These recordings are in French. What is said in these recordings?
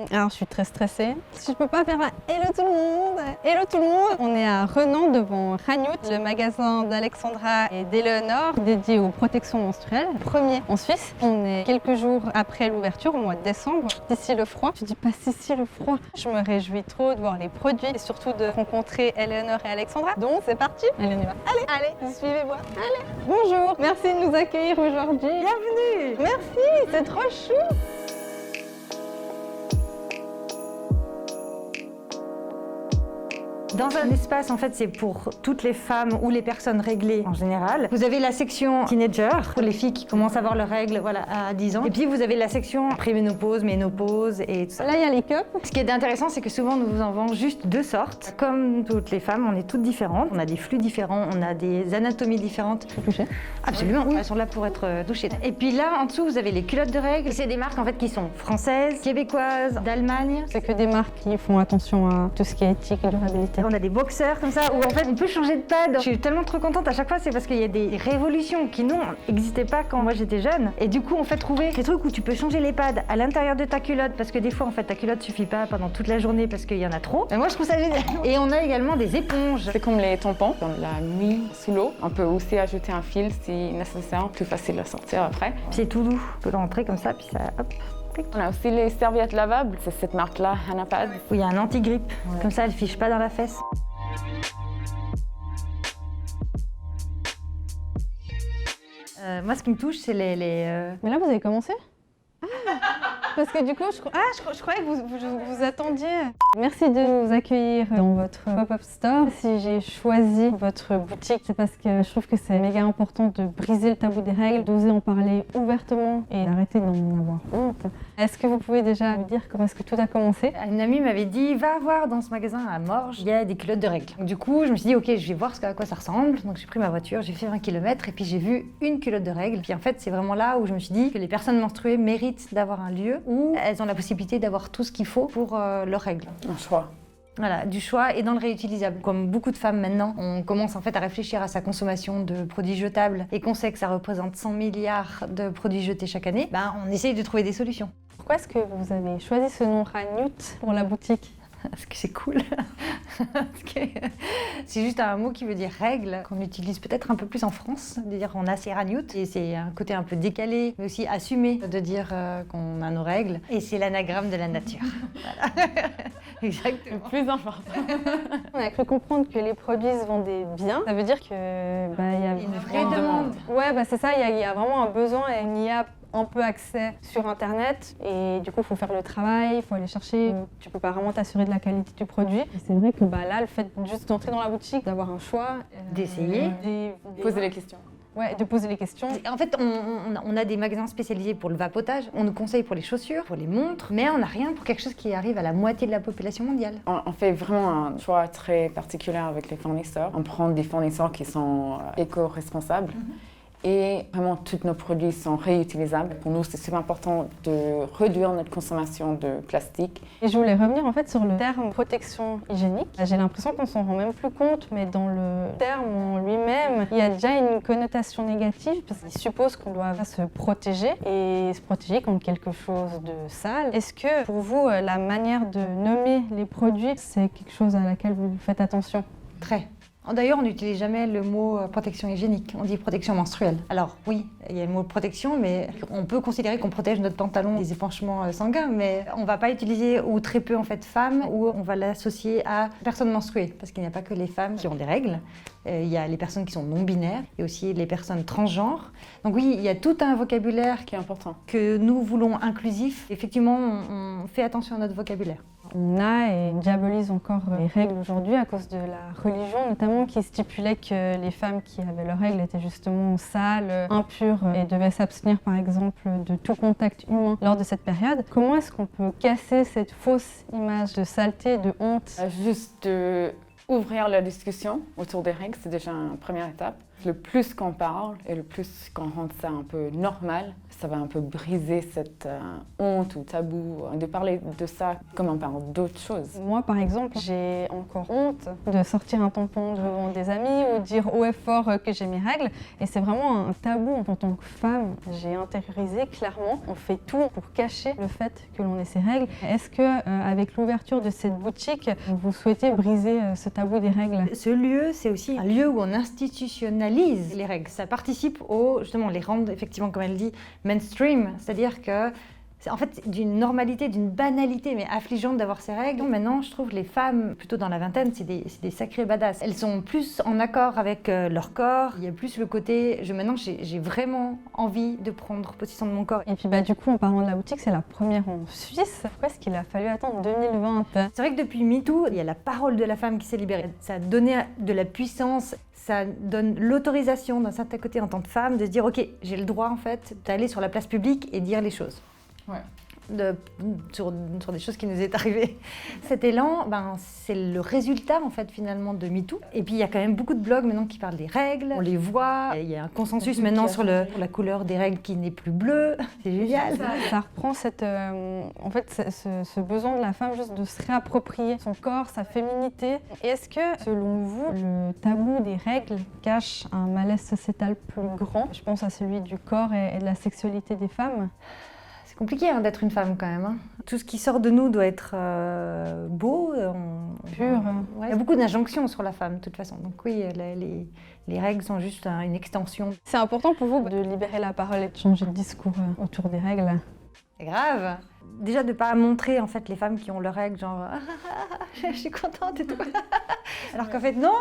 Alors, je suis très stressée. Si je peux pas faire un hello tout le monde. Hello tout le monde. On est à Renan devant Ragnout, le magasin d'Alexandra et d'Éléonore dédié aux protections menstruelles. Premier en Suisse. On est quelques jours après l'ouverture, au mois de décembre. D'ici le froid. Je dis pas Sissi le froid. Je me réjouis trop de voir les produits et surtout de rencontrer Éléonore et Alexandra. Donc, c'est parti. Allez, on y va. Allez, suivez-moi. Allez. Bonjour. Merci de nous accueillir aujourd'hui. Bienvenue. Merci, c'est trop chou. Dans un espace, en fait, c'est pour toutes les femmes ou les personnes réglées en général. Vous avez la section teenager, pour les filles qui commencent à avoir leurs règles voilà, à 10 ans. Et puis, vous avez la section préménopause, ménopause et tout ça. Là, il y a les cups. Ce qui est intéressant, c'est que souvent, nous vous en vendons juste 2 sortes. Comme toutes les femmes, on est toutes différentes. On a des flux différents, on a des anatomies différentes. Tu peux toucher? Absolument, elles sont là pour être touchées. Et puis là, en dessous, vous avez les culottes de règles. C'est des marques, en fait, qui sont françaises, québécoises, d'Allemagne. C'est que des marques qui font attention à tout ce qui est éthique et durabilité. On a des boxers comme ça, où en fait on peut changer de pad. Je suis tellement trop contente à chaque fois, c'est parce qu'il y a des révolutions qui n'existaient pas quand moi j'étais jeune. Et du coup, on fait trouver des trucs où tu peux changer les pads à l'intérieur de ta culotte, parce que des fois en fait ta culotte suffit pas pendant toute la journée parce qu'il y en a trop. Mais moi je trouve ça génial. Et on a également des éponges. C'est comme les tampons, on l'a mis sous l'eau. On peut aussi ajouter un fil si nécessaire, plus facile à sortir après. C'est tout doux, on peut rentrer comme ça, puis ça hop. On a aussi les serviettes lavables, c'est cette marque-là, Hanapad. Où il y a un anti-grippe, comme ça elle fiche pas dans la fesse. Moi, ce qui me touche, c'est les Mais là, vous avez commencé? Parce que du coup, je croyais que vous attendiez. Merci de nous accueillir dans votre pop-up store. Si j'ai choisi votre boutique, c'est parce que je trouve que c'est méga important de briser le tabou des règles, d'oser en parler ouvertement et d'arrêter d'en avoir honte. Est-ce que vous pouvez déjà me dire comment est-ce que tout a commencé? Une amie m'avait dit, va voir dans ce magasin à Morges, il y a des culottes de règles. Donc, du coup, je me suis dit, ok, je vais voir à quoi ça ressemble. Donc j'ai pris ma voiture, j'ai fait 20 km et puis j'ai vu une culotte de règles. Puis en fait, c'est vraiment là où je me suis dit que les personnes menstruées méritent d'avoir un lieu où elles ont la possibilité d'avoir tout ce qu'il faut pour leurs règles. Un choix. Voilà, du choix et dans le réutilisable. Comme beaucoup de femmes maintenant, on commence en fait à réfléchir à sa consommation de produits jetables et qu'on sait que ça représente 100 milliards de produits jetés chaque année, on essaye de trouver des solutions. Pourquoi est-ce que vous avez choisi ce nom Ragnout pour la boutique? Parce que c'est cool. C'est juste un mot qui veut dire règle, qu'on utilise peut-être un peu plus en France, de dire on a ses Ragnout, et c'est un côté un peu décalé, mais aussi assumé de dire qu'on a nos règles, et c'est l'anagramme de la nature. Voilà. Exactement. Le plus important. On a cru comprendre que les produits se vendaient bien. Ça veut dire que y a Une vraie demande. Ouais, c'est ça, il y a vraiment un besoin et il y a un peu accès sur internet et du coup il faut faire le travail, il faut aller chercher, tu peux pas vraiment t'assurer de la qualité du produit. Et c'est vrai que là le fait juste d'entrer dans la boutique, d'avoir un choix, d'essayer, poser les questions. Ouais, de poser les questions. En fait, on a des magasins spécialisés pour le vapotage, on nous conseille pour les chaussures, pour les montres, mais on n'a rien pour quelque chose qui arrive à la moitié de la population mondiale. On fait vraiment un choix très particulier avec les fournisseurs. On prend des fournisseurs qui sont éco-responsables. Et vraiment, tous nos produits sont réutilisables. Pour nous, c'est super important de réduire notre consommation de plastique. Et je voulais revenir en fait sur le terme protection hygiénique. J'ai l'impression qu'on s'en rend même plus compte, mais dans le terme en lui-même, il y a déjà une connotation négative parce qu'il suppose qu'on doit se protéger et se protéger contre quelque chose de sale. Est-ce que pour vous, la manière de nommer les produits, c'est quelque chose à laquelle vous faites attention? Très. D'ailleurs, on n'utilise jamais le mot protection hygiénique, on dit protection menstruelle. Alors oui, il y a le mot protection, mais on peut considérer qu'on protège notre pantalon des épanchements sanguins, mais on ne va pas utiliser, ou très peu en fait, femmes, ou on va l'associer à personnes menstruées, parce qu'il n'y a pas que les femmes qui ont des règles, il y a les personnes qui sont non-binaires, et aussi les personnes transgenres. Donc oui, il y a tout un vocabulaire Qui est important. que nous voulons inclusif. Effectivement, on fait attention à notre vocabulaire. On a et diabolise encore les règles aujourd'hui à cause de la religion, notamment qui stipulait que les femmes qui avaient leurs règles étaient justement sales, impures et devaient s'abstenir par exemple de tout contact humain lors de cette période. Comment est-ce qu'on peut casser cette fausse image de saleté, de honte? Juste ouvrir la discussion autour des règles, c'est déjà une première étape. Le plus qu'on parle et le plus qu'on rend ça un peu normal, ça va un peu briser cette honte ou tabou de parler de ça comme on parle d'autres choses. Moi, par exemple, j'ai encore honte de sortir un tampon devant des amis ou dire haut et fort que j'ai mes règles. Et c'est vraiment un tabou en tant que femme. J'ai intériorisé clairement. On fait tout pour cacher le fait que l'on ait ses règles. Est-ce que, avec l'ouverture de cette boutique, vous souhaitez briser ce tabou des règles? Ce lieu, c'est aussi un lieu où on institutionnalise les règles. Ça participe justement, les rendre, effectivement, comme elle dit, mainstream. C'est-à-dire que c'est en fait d'une normalité, d'une banalité, mais affligeante d'avoir ces règles. Maintenant, je trouve que les femmes, plutôt dans la vingtaine, c'est des sacrées badass. Elles sont plus en accord avec leur corps. Il y a plus le côté, maintenant, j'ai vraiment envie de prendre possession de mon corps. Et puis du coup, en parlant de la boutique, c'est la première en Suisse. Pourquoi est-ce qu'il a fallu attendre 2020? C'est vrai que depuis MeToo, il y a la parole de la femme qui s'est libérée. Ça a donné de la puissance, ça donne l'autorisation d'un certain côté en tant que femme de se dire « Ok, j'ai le droit en fait d'aller sur la place publique et dire les choses ». Ouais. Sur des choses qui nous est arrivées. Cet élan, c'est le résultat en fait finalement de MeToo. Et puis il y a quand même beaucoup de blogs maintenant qui parlent des règles, on les voit. Il y a un consensus maintenant sur la couleur des règles qui n'est plus bleue. C'est génial. Ça reprend ce besoin de la femme juste de se réapproprier son corps, sa féminité. Et est-ce que, selon vous, le tabou des règles cache un malaise sociétal plus grand? Je pense à celui du corps et de la sexualité des femmes. C'est compliqué d'être une femme quand même. Hein. Tout ce qui sort de nous doit être beau, pur. Ouais. Il y a beaucoup d'injonctions sur la femme de toute façon. Donc oui, les règles sont juste une extension. C'est important pour vous de libérer la parole et de changer de discours autour des règles? C'est grave. Déjà de ne pas montrer en fait les femmes qui ont leurs règles, genre je suis contente et tout. Alors qu'en fait non,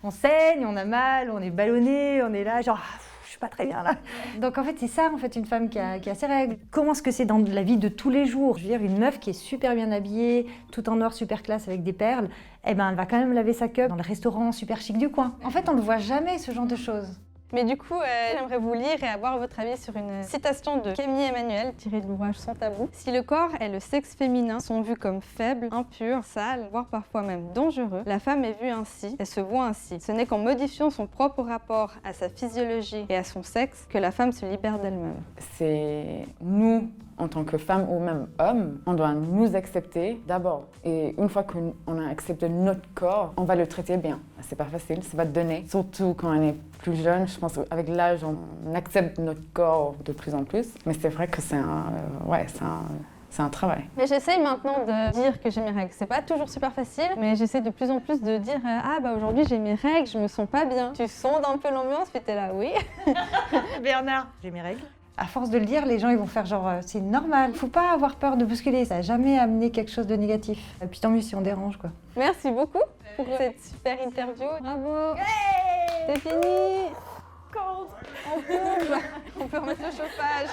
on saigne, on a mal, on est ballonné, on est là genre je suis pas très bien là. Donc en fait c'est ça en fait une femme qui a ses règles. Comment est-ce que c'est dans la vie de tous les jours? Je veux dire une meuf qui est super bien habillée, tout en noir super classe avec des perles, elle va quand même laver sa queue dans le restaurant super chic du coin. En fait on ne voit jamais ce genre de choses. Mais du coup, j'aimerais vous lire et avoir votre avis sur une citation de Camille Emmanuel, tirée de l'ouvrage Sans tabou. Si le corps et le sexe féminin sont vus comme faibles, impurs, sales, voire parfois même dangereux, la femme est vue ainsi et se voit ainsi. Ce n'est qu'en modifiant son propre rapport à sa physiologie et à son sexe que la femme se libère d'elle-même. C'est nous, en tant que femmes ou même hommes, on doit nous accepter d'abord. Et une fois qu'on a accepté notre corps, on va le traiter bien. C'est pas facile, c'est pas donné. Surtout quand on est plus jeune, je pense qu'avec l'âge, on accepte notre corps de plus en plus. Mais c'est vrai que c'est un travail. Mais j'essaye maintenant de dire que j'ai mes règles. C'est pas toujours super facile, mais j'essaie de plus en plus de dire aujourd'hui j'ai mes règles, je me sens pas bien. Tu sondes un peu l'ambiance, puis t'es là, oui. Bernard, j'ai mes règles. À force de le dire, les gens ils vont faire genre c'est normal. Faut pas avoir peur de bousculer, ça n'a jamais amené quelque chose de négatif. Et puis tant mieux si on dérange quoi. Merci beaucoup pour cette super interview. Bravo. C'est fini. On peut remettre le chauffage.